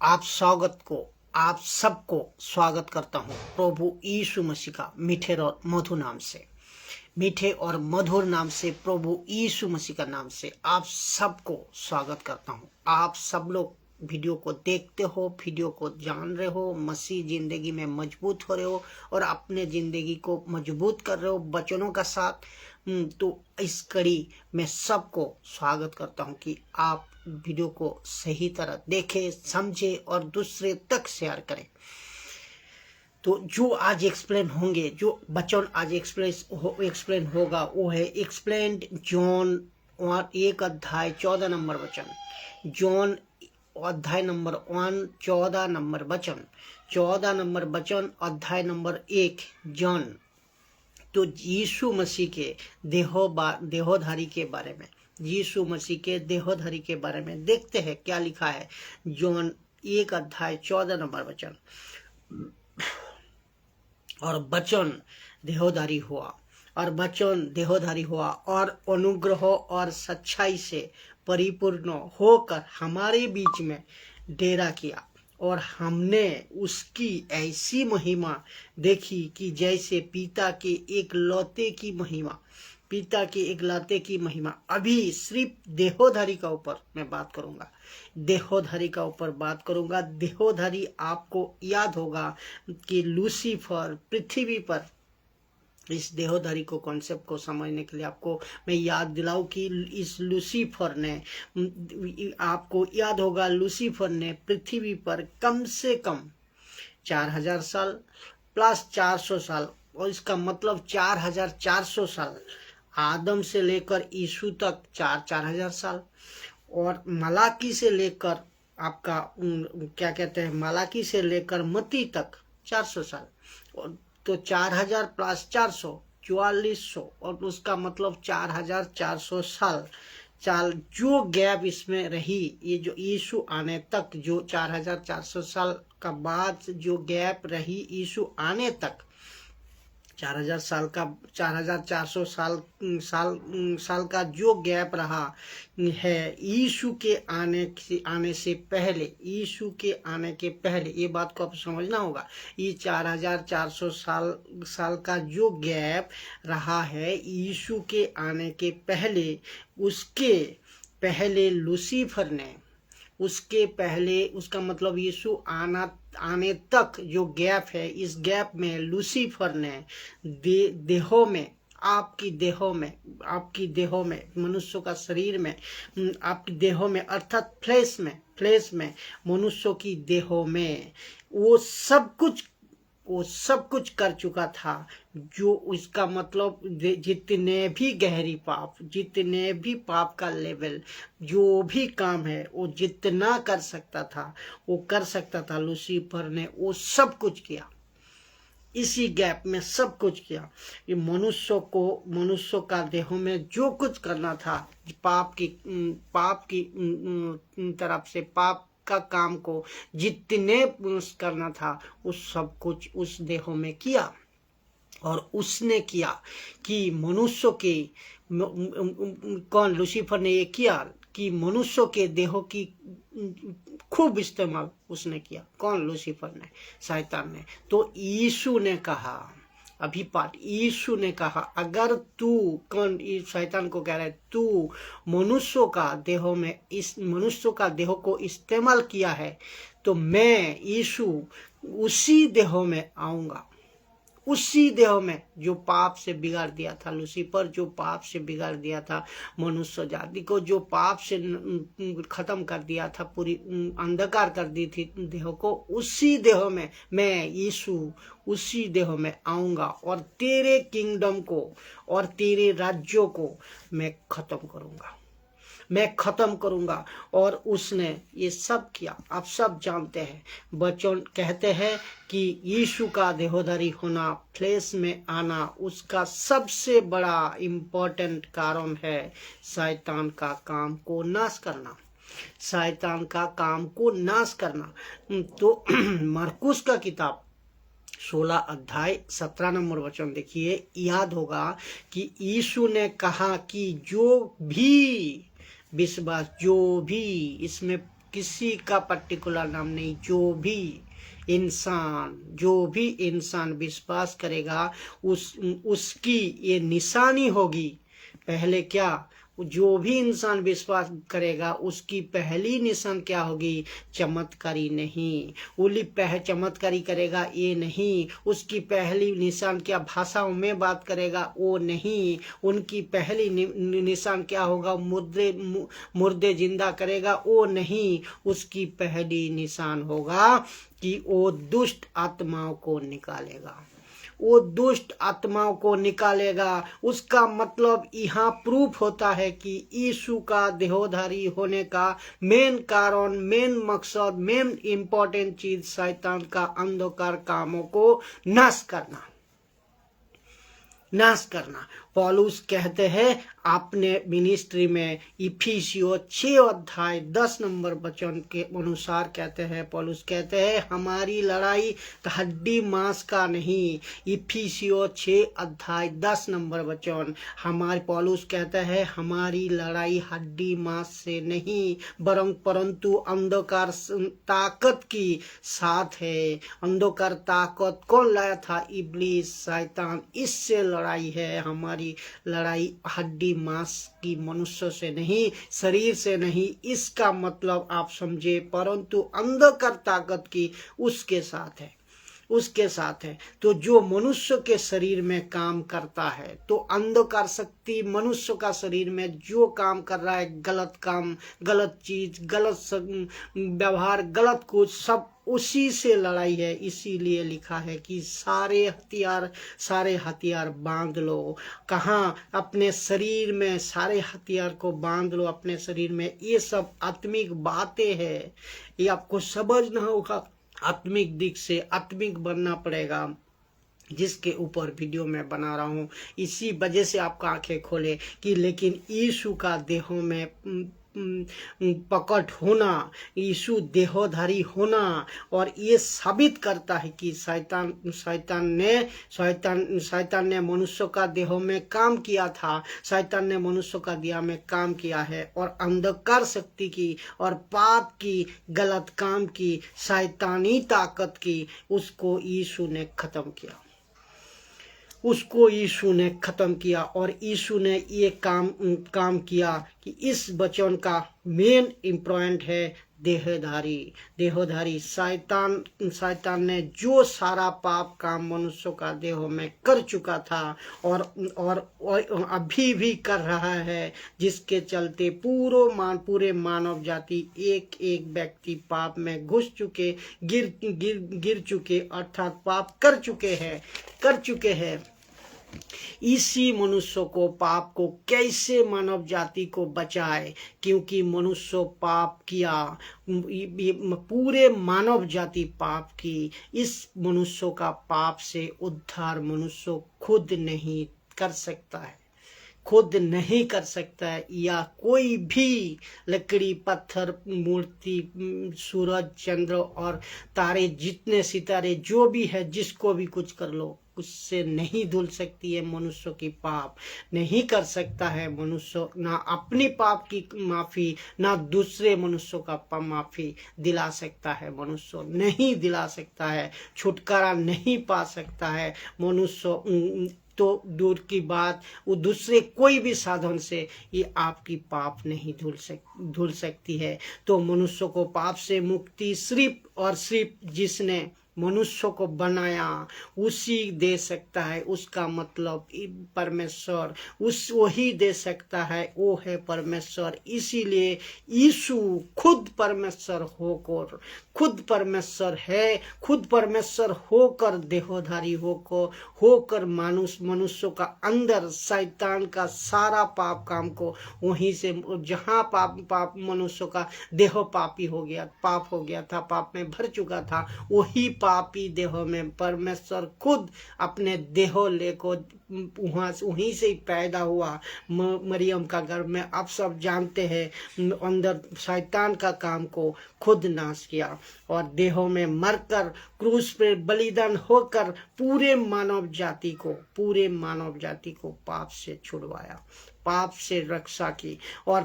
आप सबको स्वागत करता हूँ प्रभु यीशु मसीह का मीठे और मधुर नाम से। मीठे और मधुर नाम से प्रभु यीशु मसीह का नाम से आप सबको स्वागत करता हूँ। आप सब लोग वीडियो को देखते हो, वीडियो को जान रहे हो, मसीह जिंदगी में मजबूत हो रहे हो और अपने जिंदगी को मजबूत कर रहे हो वचनों का साथ। तो इस कड़ी में सबको स्वागत करता हूं कि आप वीडियो को सही तरह देखें, समझे और दूसरे तक शेयर करें। तो जो आज एक्सप्लेन होंगे, जो वचन आज एक्सप्लेन होगा वो है एक्सप्लेन्ड जॉन 1:14 वचन। जॉन अध्याय नंबर 1 14 नंबर वचन, 14 नंबर वचन, अध्याय नंबर 1 जॉन। तो यीशु मसीह के देहोधारी के बारे में, यीशु मसीह के देहोधारी के बारे में देखते हैं क्या लिखा है। जॉन 1:14 नंबर वचन। और वचन देहोधारी हुआ, और वचन देहोधारी हुआ और अनुग्रह और सच्चाई से परिपूर्ण होकर हमारे बीच में डेरा किया, और हमने उसकी ऐसी महिमा देखी कि जैसे पिता के एकलौते की महिमा, पिता के एकलौते की महिमा। अभी सिर्फ देहोधारी का ऊपर मैं बात करूंगा, देहोधारी का ऊपर बात करूंगा। देहोधारी आपको याद होगा कि लूसीफर पृथ्वी पर, इस देहोधारी को कॉन्सेप्ट को समझने के लिए आपको मैं याद दिलाऊं कि इस लूसीफर ने, आपको याद होगा लूसीफर ने पृथ्वी पर कम से कम 4000 साल प्लस 400 साल, और इसका मतलब 4400 साल, आदम से लेकर यीशु तक 4000 साल, और मलाकी से लेकर आपका क्या कहते हैं, मलाकी से लेकर मत्ती तक 400 साल, और तो 4000 प्लस 400 4400, और उसका मतलब 4400 साल जो गैप इसमें रही, ये जो यीशु आने तक, जो 4400 साल का बाद जो गैप रही यीशु आने तक, 4000 साल का 4400 साल का जो गैप रहा है यीशु के आने से पहले, यीशु के आने के पहले, ये बात को आप समझना होगा। ये 4400 साल का जो गैप रहा है यीशु के आने के पहले, उसके पहले लूसीफर ने, उसके पहले, उसका मतलब यीशु आने तक जो गैप है, इस गैप में लूसीफर ने देहों में, आपकी देहों में, मनुष्यों का शरीर में, आपकी देहों में अर्थात फ्लेश में मनुष्यों की देहों में वो सब कुछ कर चुका था। जो इसका मतलब जितने भी गहरी पाप, जितने भी पाप का लेवल, जो भी काम है वो जितना कर सकता था वो कर सकता था। लूसीफर ने वो सब कुछ किया, इसी गैप में सब कुछ किया। ये मनुष्यों का देहों में जो कुछ करना था, पाप की तरफ से, पाप का काम को जितने करना था उस सब कुछ उस देहों में किया। और उसने किया कि मनुष्यों के, कौन, लूसीफर ने ये किया कि मनुष्यों के देहों की खूब इस्तेमाल उसने किया। कौन? लूसीफर ने, शैतान ने। तो यीशु ने कहा, अभी पाठ, यीशु ने कहा अगर तू, कौन शैतान को कह रहा है, तू मनुष्यों का देहों को इस्तेमाल किया है तो मैं यीशु उसी देहों में आऊंगा, उसी देह में जो पाप से बिगाड़ दिया था लूसीफर, जो पाप से बिगाड़ दिया था मनुष्य जाति को, जो पाप से खत्म कर दिया था, पूरी अंधकार कर दी थी देह को, उसी देह में मैं यीशु उसी देह में आऊंगा और तेरे किंगडम को और तेरे राज्यों को मैं खत्म करूंगा। और उसने ये सब किया। आप सब जानते हैं, बच्चों कहते हैं कि यीशु का देहोधारी होना, फ्लेश में आना, उसका सबसे बड़ा इम्पोर्टेंट कारण है शैतान का काम को नाश करना, शैतान का काम को नाश करना। तो मरकुस का किताब 16 अध्याय 17 नंबर वचन देखिए, याद होगा कि यीशु ने कहा कि जो भी विश्वास, जो भी इसमें किसी का पर्टिकुलर नाम नहीं। जो भी इंसान विश्वास करेगा उसकी ये निशानी होगी। पहले क्या, जो भी इंसान विश्वास करेगा उसकी पहली निशान क्या होगी? चमत्कारी नहीं। चमत्कारी करेगा ये नहीं। उसकी पहली निशान क्या? भाषाओं में बात करेगा वो नहीं। उनकी पहली निशान क्या होगा? मुर्दे जिंदा करेगा वो नहीं। उसकी पहली निशान होगा कि वो दुष्ट आत्माओं को निकालेगा। वो दुष्ट आत्माओं को निकालेगा। उसका मतलब यहाँ प्रूफ होता है कि यीशु का देहोधारी होने का मेन कारण, मेन मकसद, मेन इम्पोर्टेंट चीज शैतान का अंधकार कामों को नाश करना। पौलुस कहते हैं अपने मिनिस्ट्री में, इफिसियों 6 अध्याय 10 नंबर वचन के अनुसार कहते हैं, पौलुस कहते हैं हमारी लड़ाई हड्डी मांस का नहीं। इफिसियों 6 अध्याय 10 नंबर वचन, पौलुस कहते हैं हमारी लड़ाई हड्डी मांस से नहीं परंतु अंधकार ताकत की साथ है। अंधकार ताकत कौन लाया था? इब्लीस, शैतान। इससे लड़ाई है। हमारी लड़ाई हड्डी मांस की, मनुष्य से नहीं, शरीर से नहीं। इसका मतलब आप समझे, परंतु अंधकार ताकत की उसके साथ है। तो जो मनुष्य के शरीर में काम करता है, तो अंधकार शक्ति मनुष्य का शरीर में जो काम कर रहा है, गलत काम, गलत चीज, गलत व्यवहार, गलत कुछ, सब उसी से लड़ाई है। इसीलिए लिखा है कि सारे हथियार बांध लो। कहाँ? अपने शरीर में सारे हथियार को बांध लो अपने शरीर में। ये सब आत्मिक बातें हैं, ये आपको समझना होगा। आत्मिक दिख से आत्मिक बनना पड़ेगा, जिसके ऊपर वीडियो में बना रहा हूँ। इसी वजह से आपका आंखें खोले कि लेकिन यीशु का देहों में प्रकट होना, यीशु देहोधारी होना, और ये साबित करता है कि शैतान ने मनुष्य का देहों में काम किया था। शैतान ने मनुष्य का देह में काम किया है, और अंधकार शक्ति की और पाप की, गलत काम की, शैतानी ताकत की, उसको यीशु ने खत्म किया। और यीशु ने ये काम किया कि इस वचन का मेन इम्पोर्टेंट है देहधारी। शैतान ने जो सारा पाप काम मनुष्य का देह में कर चुका था और अभी भी कर रहा है, जिसके चलते पूरे मानव जाति एक व्यक्ति पाप में घुस चुके, गिर चुके, अर्थात पाप कर चुके हैं। इसी मनुष्य को, पाप को कैसे मानव जाति को बचाए? क्योंकि मनुष्य पाप किया, पूरे मानव जाति पाप की। इस मनुष्य का पाप से उद्धार मनुष्य खुद नहीं कर सकता है, या कोई भी लकड़ी, पत्थर, मूर्ति, सूरज, चंद्र और तारे, जितने सितारे जो भी है, जिसको भी कुछ कर लो, उससे नहीं धुल सकती है मनुष्य की पाप। नहीं कर सकता है मनुष्य, ना अपनी पाप की माफी, ना दूसरे मनुष्यों का माफी दिला सकता है। मनुष्य नहीं दिला सकता है, छुटकारा नहीं पा सकता है मनुष्य। तो दूर की बात, वो दूसरे कोई भी साधन से ये आपकी पाप नहीं धुल सकती है। तो मनुष्य को पाप से मुक्ति सिर्फ और सिर्फ जिसने मनुष्य को बनाया उसी दे सकता है। उसका मतलब परमेश्वर, वही दे सकता है, वो है परमेश्वर। इसीलिए यीशु खुद परमेश्वर होकर देहोधारी होकर मनुष्य का अंदर शैतान का सारा पाप काम को वहीं से, जहाँ पाप मनुष्य का देह पाप हो गया था, पाप में भर चुका था, वही पापी देह में परमेश्वर खुद अपने देह लेको वहीं से ही पैदा हुआ, मरियम का गर्भ में। आप सब जानते हैं, अंदर शैतान का काम को खुद नाश किया और देहों में मरकर क्रूस पे बलिदान होकर पूरे मानव जाति को पाप से छुड़वाया, पाप से रक्षा की, और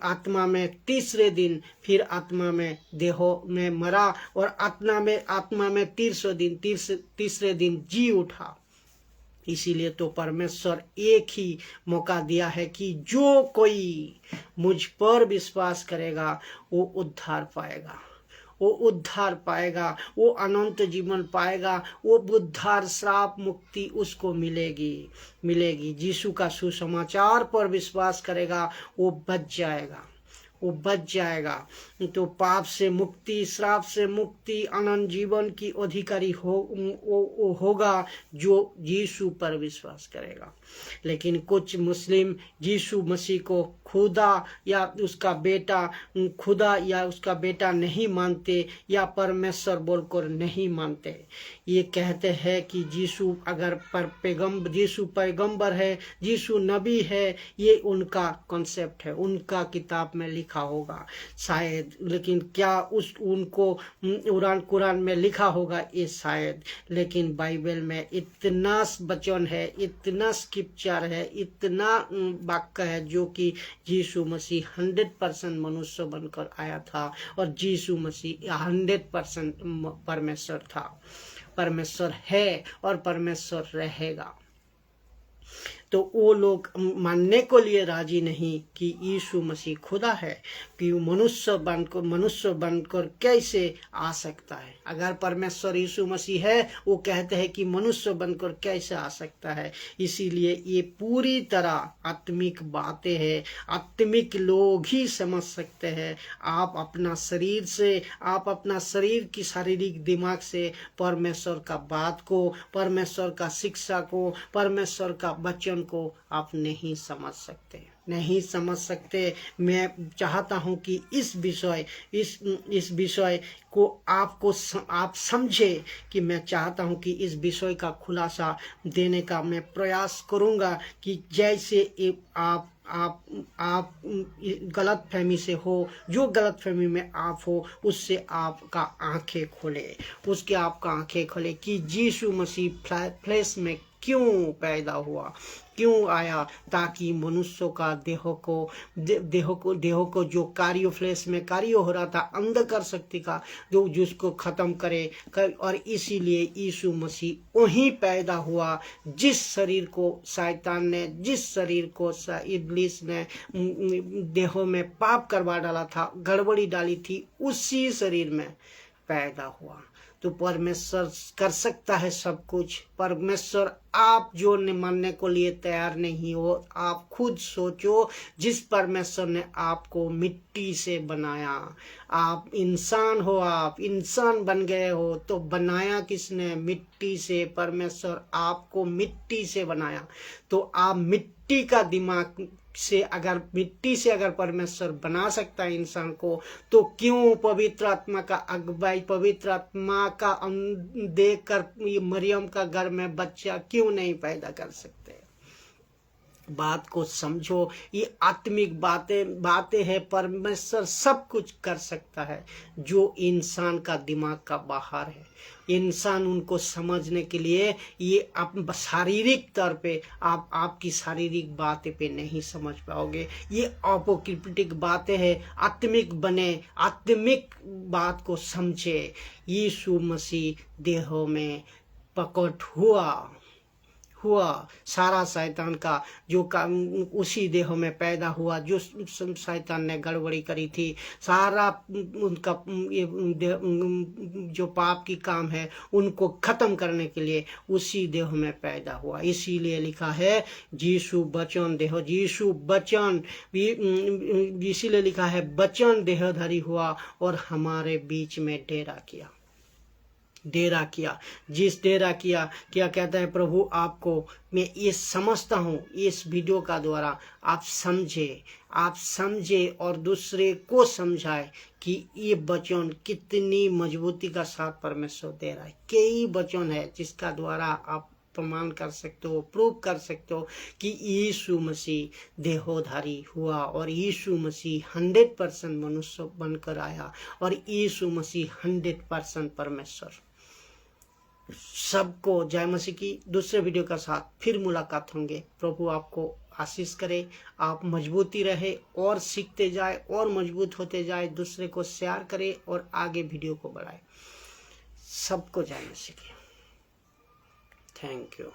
आत्मा में तीसरे दिन फिर आत्मा में देहो में मरा, और आत्मा में तीसरे दिन जी उठा। इसीलिए तो परमेश्वर एक ही मौका दिया है कि जो कोई मुझ पर विश्वास करेगा वो उद्धार पाएगा, वो उद्धार पाएगा, वो अनंत जीवन पाएगा, वो उद्धार श्राप मुक्ति उसको मिलेगी। यीशु का सुसमाचार पर विश्वास करेगा वो बच जाएगा। तो पाप से मुक्ति, श्राप से मुक्ति, अनंत जीवन की अधिकारी होगा जो यीशु पर विश्वास करेगा। लेकिन कुछ मुस्लिम यीशु मसीह को खुदा या उसका बेटा नहीं मानते, या परमेश्वर बोलकर नहीं मानते। ये कहते हैं कि यीशु पैगंबर है, यीशु नबी है। ये उनका कॉन्सेप्ट है, उनका किताब में लिखा होगा शायद, लेकिन क्या उनको कुरान में लिखा होगा ये शायद। लेकिन बाइबल में इतना वचन है, इतना स्क्रिप्चर है, इतना वाक्य है जो कि यीशु मसीह 100% मनुष्य बनकर आया था, और यीशु मसीह 100% परमेश्वर था, परमेश्वर है और परमेश्वर रहेगा। तो वो लोग मानने को लिए राजी नहीं कि यीशु मसीह खुदा है, कि मनुष्य बनकर कैसे आ सकता है। अगर परमेश्वर यीशु मसीह है, वो कहते हैं कि मनुष्य बनकर कैसे आ सकता है। इसीलिए ये पूरी तरह आत्मिक बातें हैं, आत्मिक लोग ही समझ सकते हैं। आप अपना शरीर की शारीरिक दिमाग से परमेश्वर का बात को, परमेश्वर का शिक्षा को, परमेश्वर का वचन को आप नहीं समझ सकते। मैं चाहता हूं कि इस विषय को आप समझे, कि मैं चाहता हूं कि इस विषय का खुलासा देने का मैं प्रयास करूंगा, कि जैसे आप गलत फहमी से हो, जो गलत फहमी में आप हो, उससे आपका आंखें खोले कि यीशु मसीह फ्लेश में क्यों पैदा हुआ, क्यों आया, ताकि मनुष्यों का देह को जो कार्य फ्लेश में कार्य हो रहा था, अंधकार शक्ति का, जो जिसको खत्म करे। और इसीलिए यीशु मसीह वहीं पैदा हुआ जिस शरीर को इब्लिस ने देहों में पाप करवा डाला था, गड़बड़ी डाली थी, उसी शरीर में पैदा हुआ। तो परमेश्वर कर सकता है सब कुछ। परमेश्वर, आप जो मानने को लिए तैयार नहीं हो, आप खुद सोचो, जिस परमेश्वर ने आपको मिट्टी से बनाया, आप इंसान बन गए हो, तो बनाया किसने? मिट्टी से। परमेश्वर आपको मिट्टी से बनाया, तो आप मिट्टी का दिमाग से अगर परमेश्वर बना सकता है इंसान को, तो क्यों पवित्र आत्मा का अगुवाई, पवित्र आत्मा का देखकर मरियम का घर में बच्चा क्यों नहीं पैदा कर सकते? बात को समझो, ये आत्मिक बातें हैं। परमेश्वर सब कुछ कर सकता है जो इंसान का दिमाग का बाहर है। इंसान उनको समझने के लिए ये शारीरिक तौर पे आपकी शारीरिक बातें पे नहीं समझ पाओगे। ये अपोक्रिप्टिक बातें हैं। आत्मिक बने, आत्मिक बात को समझे। यीशु मसीह देहों में प्रकट हुआ, सारा शैतान का जो उसी देह में पैदा हुआ, जो शैतान ने गड़बड़ी करी थी, सारा उनका जो पाप की काम है उनको खत्म करने के लिए उसी देह में पैदा हुआ। इसीलिए लिखा है यीशु बचन इसीलिए लिखा है वचन देहधारी हुआ और हमारे बीच में डेरा किया। क्या कहता है प्रभु आपको? मैं ये समझता हूँ, इस वीडियो का द्वारा आप समझे और दूसरे को समझाए कि ये वचन कितनी मजबूती का साथ परमेश्वर दे रहा है। कई वचन है जिसका द्वारा आप प्रमाण कर सकते हो, प्रूव कर सकते हो कि यीशु मसीह देहोधारी हुआ और यीशु मसीह 100% मनुष्य बनकर आया और यीशु मसीह 100% परमेश्वर। सबको जय मसीह की। दूसरे वीडियो के साथ फिर मुलाकात होंगे। प्रभु आपको आशीष करे, आप मजबूती रहे और सीखते जाए और मजबूत होते जाए, दूसरे को शेयर करें और आगे वीडियो को बढ़ाएं, सबको जानने सीखें। Thank you.